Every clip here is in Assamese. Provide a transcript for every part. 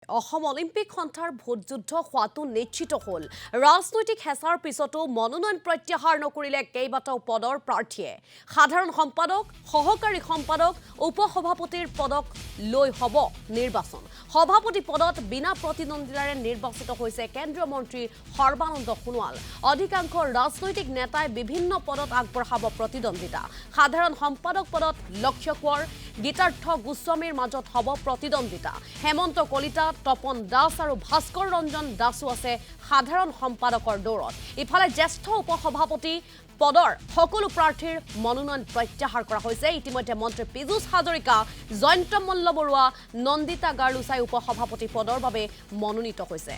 অসম অলিম্পিক সন্থাৰ ভোটযুদ্ধ হোৱাটো নিশ্চিত হ'ল ৰাজনৈতিক হেঁচাৰ পিছতো মনোনয়ন প্ৰত্যাহাৰ নকৰিলে কেইবাটাও পদৰ প্ৰাৰ্থীয়ে সাধাৰণ সম্পাদক সহকাৰী সম্পাদক উপসভাপতিৰ পদক লৈ হ'ব নিৰ্বাচন সভাপতি পদত বিনা প্ৰতিদ্বন্দ্বিতাৰে নিৰ্বাচিত হৈছে কেন্দ্ৰীয় মন্ত্ৰী সৰ্বানন্দ সোণোৱাল অধিকাংশ ৰাজনৈতিক নেতাই বিভিন্ন পদত আগবঢ়াব প্ৰতিদ্বন্দ্বিতা সাধাৰণ সম্পাদক পদত লক্ষ্য কোঁৱৰ গীতাৰ্থ গোস্বামীৰ মাজত হ'ব প্ৰতিদ্বন্দ্বিতা হেমন্ত কলিতা তপন দাস আৰু ভাস্কৰ ৰঞ্জন দাসো আছে সাধাৰণ সম্পাদকৰ দৌৰত ইফালে জ্যেষ্ঠ উপসভাপতি পদৰ সকলো প্ৰাৰ্থীৰ মনোনয়ন প্ৰত্যাহাৰ কৰা হৈছে ইতিমধ্যে মন্ত্ৰী পীযুষ হাজৰিকা জয়ন্ত মল্ল বৰুৱা নন্দিতা গাৰ্লুচাই উপসভাপতি পদৰ বাবে মনোনীত হৈছে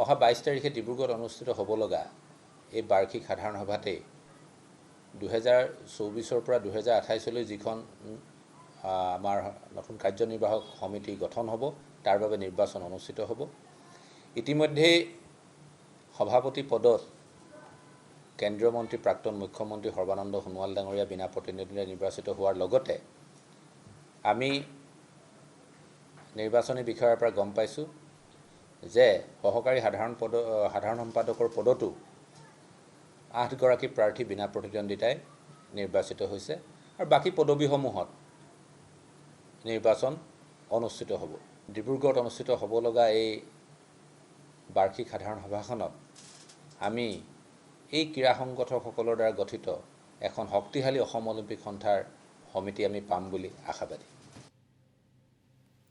অহা 22 তাৰিখে ডিব্ৰুগড়ত অনুষ্ঠিত হ'ব লগা এই বাৰ্ষিক সাধাৰণ সভাতে 2024 পৰা 2028 লৈ যিখন আমাৰ নতুন কাৰ্যনিৰ্বাহক সমিতি গঠন হ'ব তাৰ বাবে নিৰ্বাচন অনুষ্ঠিত হ'ব ইতিমধ্যে সভাপতি পদত কেন্দ্ৰীয় মন্ত্ৰী প্ৰাক্তন মুখ্যমন্ত্ৰী সৰ্বানন্দ সোণোৱাল ডাঙৰীয়া বিনা প্ৰতিদ্বন্দ্বিতাৰে নিৰ্বাচিত হোৱাৰ লগতে আমি নিৰ্বাচনী বিষয়াৰ পৰা গম পাইছোঁ যে সহকাৰী সাধাৰণ সম্পাদকৰ পদতো 8 গৰাকী প্ৰাৰ্থী বিনা প্ৰতিদ্বন্দ্বিতাৰে নিৰ্বাচিত হৈছে আৰু বাকি পদবীসমূহত নিৰ্বাচন অনুষ্ঠিত হ'ব ডিব্ৰুগড়ত অনুষ্ঠিত হ'ব লগা এই বাৰ্ষিক সাধাৰণ সভাখনত আমি এই ক্ৰীড়া সংগঠকসকলৰ দ্বাৰা গঠিত এখন শক্তিশালী অসম অলিম্পিক সন্থাৰ সমিতি আমি পাম বুলি আশাবাদী